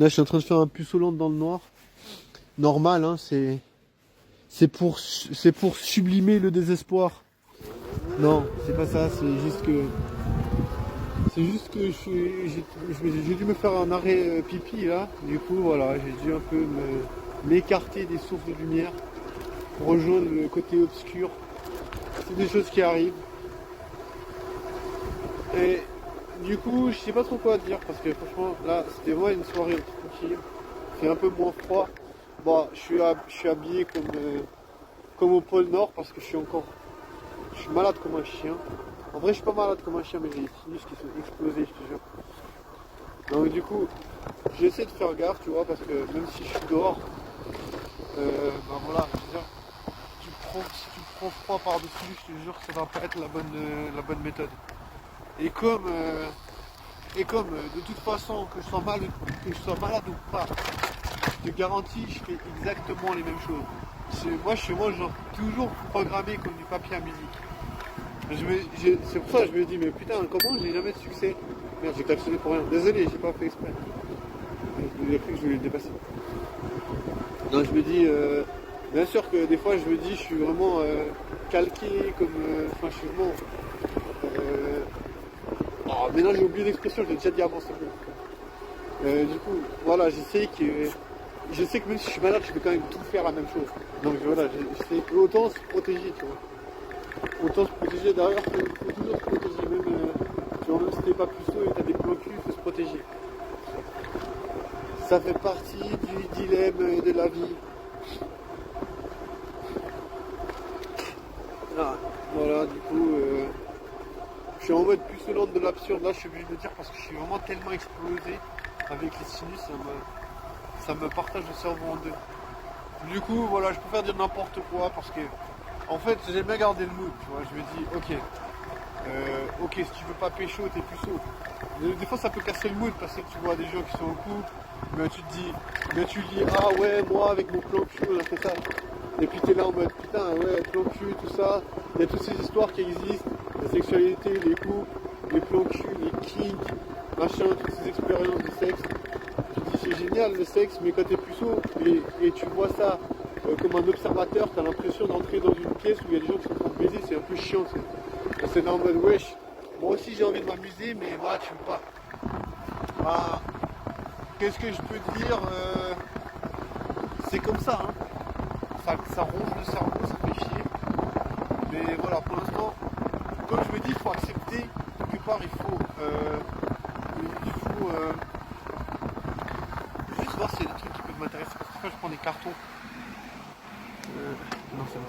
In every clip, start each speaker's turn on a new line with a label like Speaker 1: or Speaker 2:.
Speaker 1: Là, je suis en train de faire un puceau lente dans le noir. Normal, hein, c'est pour sublimer le désespoir. Non, c'est pas ça, c'est juste que j'ai dû me faire un arrêt pipi là. Du coup, voilà, j'ai dû un peu m'écarter des sources de lumière pour rejoindre le côté obscur. C'est des choses qui arrivent. Et du coup, je sais pas trop quoi dire parce que franchement, là, c'était vraiment une soirée tranquille. C'est un peu moins froid. Bon, je suis habillé comme au pôle Nord parce que je suis malade comme un chien. En vrai, je suis pas malade comme un chien, mais j'ai les sinus qui sont explosés, je te jure. Donc du coup, j'essaie de faire gaffe, tu vois, parce que même si je suis dehors, ben voilà, je veux dire, si tu prends froid par-dessus, je te jure que ça va pas être la bonne méthode. Et comme de toute façon, que je sois malade ou pas, je te garantis, je fais exactement les mêmes choses. Chez moi, genre, toujours programmé comme du papier à musique. C'est pour ça que je me dis, mais putain, comment j'ai jamais de succès? Merde, j'ai klaxonné pour rien. Désolé, j'ai pas fait exprès. J'ai cru que je voulais le dépasser. Donc je me dis, bien sûr que des fois, je me dis, je suis vraiment calqué, comme. Enfin, je suis vraiment. Oh, maintenant, j'ai oublié l'expression, je l'ai déjà dit avant, c'est bon. Du coup, voilà, je sais que même si je suis malade, je peux quand même tout faire la même chose. Donc voilà, j'essaie autant se protéger, tu vois. Autant se protéger derrière, il faut toujours se protéger, même, tu vois, même si t'es pas puceau et t'as des plans cul, il faut se protéger. Ça fait partie du dilemme de la vie. Ah, voilà, du coup, je suis en mode pucelante de l'absurde, là je suis obligé de le dire parce que je suis vraiment tellement explosé avec les sinus, ça me partage le cerveau en deux. Du coup, voilà, je préfère dire n'importe quoi parce que, en fait, j'aime bien garder le mood, tu vois. Je me dis, ok, si tu veux pas pécho, t'es puceau. Des fois, ça peut casser le mood parce que tu vois des gens qui sont en couple, mais tu te dis, mais tu dis, ah ouais, moi avec mon plan cul, on a fait ça. Et puis t'es là en mode, putain, ouais, plan cul, tout ça. Il y a toutes ces histoires qui existent, la sexualité, les couples, les plans cul, les kinks, machin, toutes ces expériences de sexe. Tu te dis, c'est génial le sexe, mais quand t'es puceau et tu vois ça comme un observateur, t'as l'impression d'entrer dans une pièce où il y a des gens qui sont en train de baiser, c'est un peu chiant. C'est là en mode, wesh, moi aussi j'ai envie de m'amuser, mais moi tu veux pas. Ah, qu'est-ce que je peux te dire c'est comme ça, hein. Ça ronge le cerveau, ça fait chier. Mais voilà, pour l'instant, comme je me dis, il faut accepter, quelque part, il faut juste voir s'il y a des trucs qui peuvent m'intéresser. Parce que fois, je prends des cartons. Non, c'est bon.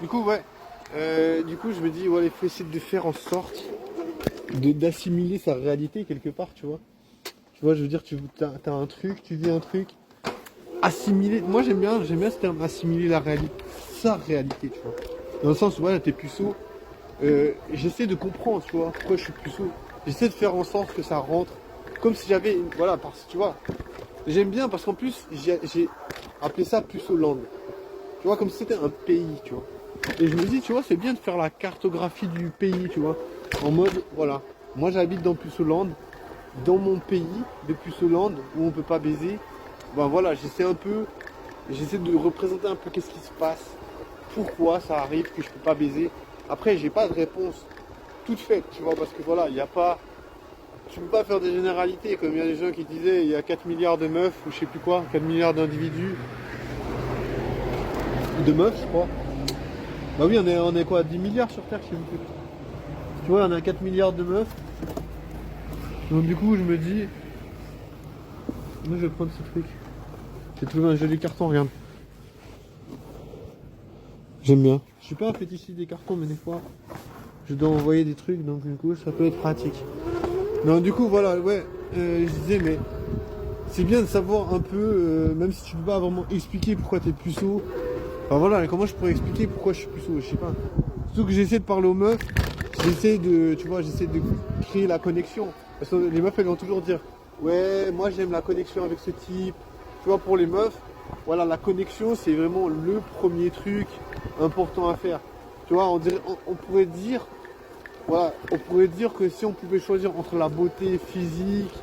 Speaker 1: Du coup, ouais. Du coup, je me dis, ouais, il faut essayer de faire en sorte d'assimiler sa réalité quelque part, tu vois. Tu vois, je veux dire, t'as un truc, tu vis un truc. Assimiler, moi j'aime bien ce terme, assimiler la réalité, sa réalité, tu vois. Dans le sens où, voilà, t'es puceau. J'essaie de comprendre, tu vois, pourquoi je suis puceau. J'essaie de faire en sorte que ça rentre. Comme si j'avais, voilà, parce que tu vois. J'aime bien parce qu'en plus, j'ai appelé ça puceau-land. Tu vois, comme si c'était un pays, tu vois. Et je me dis, tu vois, c'est bien de faire la cartographie du pays, tu vois. En mode, voilà, moi j'habite dans Puceauland, dans mon pays de Puceauland, où on peut pas baiser. Ben voilà, j'essaie de représenter un peu qu'est-ce qui se passe, pourquoi ça arrive que je peux pas baiser. Après, j'ai pas de réponse toute faite, tu vois, parce que voilà, il n'y a pas... Tu peux pas faire des généralités, comme il y a des gens qui disaient, il y a 4 milliards de meufs, ou je sais plus quoi, 4 milliards d'individus. De meufs, je crois. Bah oui, on est quoi, 10 milliards sur Terre, je sais plus. Tu vois, on a 4 milliards de meufs. Donc du coup, je me dis... Moi, je vais prendre ce truc. J'ai trouvé un joli carton, regarde. J'aime bien. Je suis pas un fétichiste des cartons, mais des fois, je dois envoyer des trucs, donc du coup, ça peut être pratique. Non, du coup, voilà, ouais, je disais, mais c'est bien de savoir un peu, même si tu peux pas vraiment expliquer pourquoi t'es puceau. Enfin voilà, comment je pourrais expliquer pourquoi je suis puceau, je sais pas. Surtout que j'essaie de parler aux meufs, j'essaie de créer la connexion. Parce que les meufs, elles vont toujours dire, ouais, moi j'aime la connexion avec ce type. Tu vois, pour les meufs, voilà, la connexion, c'est vraiment le premier truc important à faire. Tu vois, on pourrait dire, voilà, on pourrait dire que si on pouvait choisir entre la beauté physique,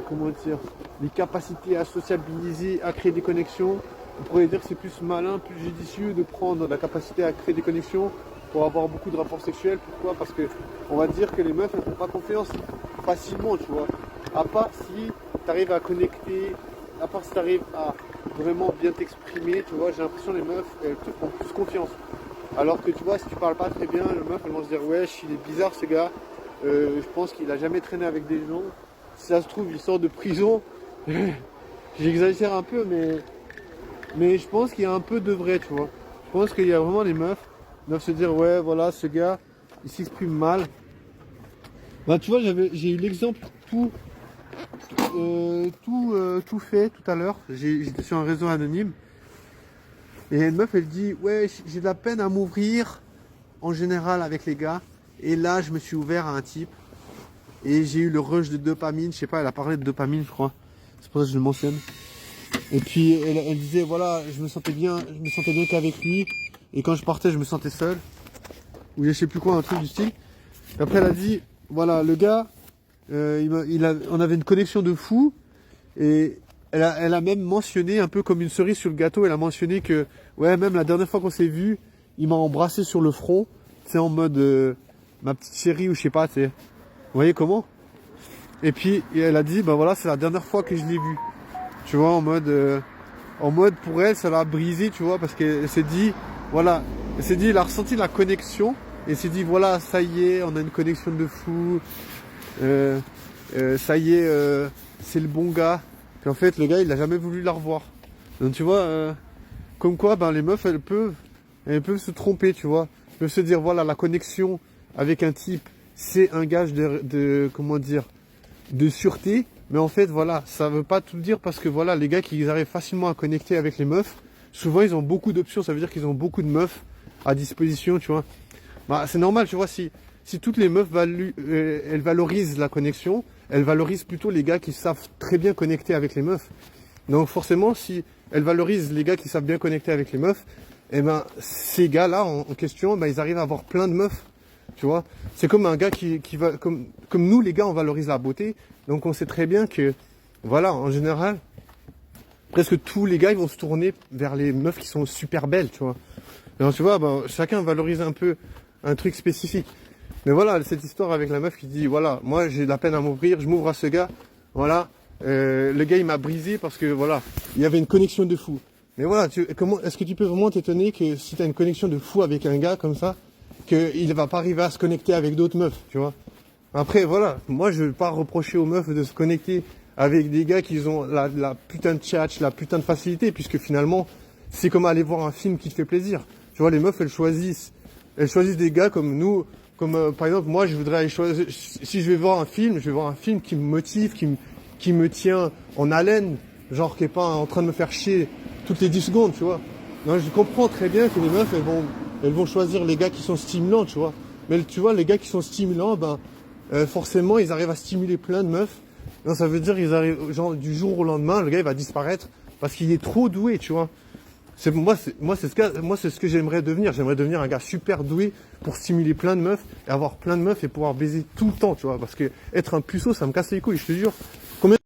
Speaker 1: comment dire, les capacités à sociabiliser, à créer des connexions. On pourrait dire que c'est plus malin, plus judicieux de prendre la capacité à créer des connexions pour avoir beaucoup de rapports sexuels. Pourquoi? Parce que on va dire que les meufs, elles font pas confiance facilement, tu vois. À part si tu arrives à connecter, à part si tu arrives à vraiment bien t'exprimer, tu vois, j'ai l'impression que les meufs, elles te font plus confiance. Alors que tu vois, si tu parles pas très bien, les meufs, elles vont se dire, wesh, il est bizarre ce gars, je pense qu'il a jamais traîné avec des gens. Si ça se trouve, il sort de prison. J'exagère un peu, mais je pense qu'il y a un peu de vrai, tu vois. Je pense qu'il y a vraiment des meufs qui doivent se dire, ouais, voilà, ce gars, il s'exprime mal. Bah, tu vois, j'ai eu l'exemple tout fait tout à l'heure. J'étais sur un réseau anonyme. Et une meuf, elle dit, ouais, j'ai de la peine à m'ouvrir en général avec les gars. Et là, je me suis ouvert à un type. Et j'ai eu le rush de dopamine. Je sais pas, elle a parlé de dopamine, je crois. C'est pour ça que je le mentionne. Et puis, elle disait, voilà, je me sentais bien qu'avec lui. Et quand je partais, je me sentais seul. Ou je sais plus quoi, un truc du style. Et après, elle a dit, voilà, le gars, on avait une connexion de fou. Et elle a même mentionné, un peu comme une cerise sur le gâteau, elle a mentionné que, ouais, même la dernière fois qu'on s'est vu, il m'a embrassé sur le front. C'est en mode, ma petite chérie, ou je sais pas, tu sais. Vous voyez comment? Et puis, elle a dit, bah voilà, c'est la dernière fois que je l'ai vu. Tu vois, en mode pour elle, ça l'a brisé, tu vois, parce qu'elle s'est dit, voilà, elle s'est dit, elle a ressenti la connexion, et elle s'est dit, voilà, ça y est, on a une connexion de fou, ça y est, c'est le bon gars. Puis en fait, le gars, il n'a jamais voulu la revoir. Donc tu vois, comme quoi, ben, les meufs, elles peuvent se tromper, tu vois. Elles peuvent se dire, voilà, la connexion avec un type, c'est un gage comment dire, de sûreté. Mais en fait, voilà, ça veut pas tout dire parce que voilà, les gars qui arrivent facilement à connecter avec les meufs, souvent ils ont beaucoup d'options, ça veut dire qu'ils ont beaucoup de meufs à disposition, tu vois. Bah, c'est normal, tu vois, si toutes les meufs elles valorisent la connexion, elles valorisent plutôt les gars qui savent très bien connecter avec les meufs. Donc forcément, si elles valorisent les gars qui savent bien connecter avec les meufs, eh ben ces gars-là en question, ben, ils arrivent à avoir plein de meufs. Tu vois, c'est comme un gars qui va, comme nous les gars, on valorise la beauté, donc on sait très bien que, voilà, en général, presque tous les gars, ils vont se tourner vers les meufs qui sont super belles, tu vois. Alors tu vois, ben, chacun valorise un peu un truc spécifique. Mais voilà, cette histoire avec la meuf qui dit, voilà, moi j'ai de la peine à m'ouvrir, je m'ouvre à ce gars, voilà, le gars il m'a brisé parce que voilà, il y avait une connexion de fou. Mais voilà, comment est-ce que tu peux vraiment t'étonner que si tu as une connexion de fou avec un gars comme ça, qu'il ne va pas arriver à se connecter avec d'autres meufs, tu vois. Après, voilà, moi je ne vais pas reprocher aux meufs de se connecter avec des gars qui ont la putain de tchatch, la putain de facilité, puisque finalement, c'est comme aller voir un film qui te fait plaisir. Tu vois, les meufs, elles choisissent des gars comme nous, comme par exemple, moi je voudrais aller choisir, si je vais voir un film, je vais voir un film qui me motive, qui me tient en haleine, genre qui est pas en train de me faire chier toutes les 10 secondes, tu vois. Non, je comprends très bien que les meufs, elles vont choisir les gars qui sont stimulants, tu vois. Mais tu vois, les gars qui sont stimulants, ben, forcément, ils arrivent à stimuler plein de meufs. Non, ça veut dire qu'ils arrivent, genre, du jour au lendemain, le gars, il va disparaître parce qu'il est trop doué, tu vois. Moi, c'est ce que j'aimerais devenir. J'aimerais devenir un gars super doué pour stimuler plein de meufs et avoir plein de meufs et pouvoir baiser tout le temps, tu vois. Parce que être un puceau, ça me casse les couilles, je te jure. Combien